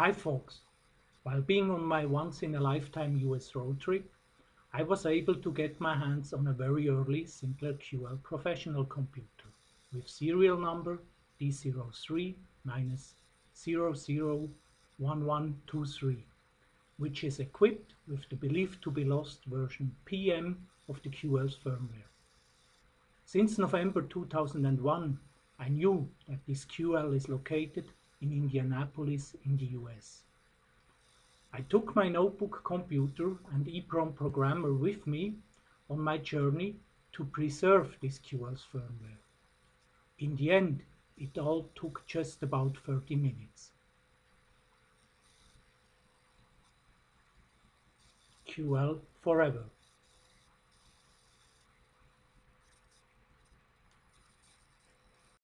Hi folks! While being on my once-in-a-lifetime US road trip, I was able to get my hands on a very early Sinclair QL Professional Computer with serial number D03-001123, which is equipped with the believed to be lost version PM of the QL's firmware. Since November 2001, I knew that this QL is located in Indianapolis in the US. I took my notebook computer and EPROM programmer with me on my journey to preserve this QL's firmware. In the end, it all took just about 30 minutes. QL forever.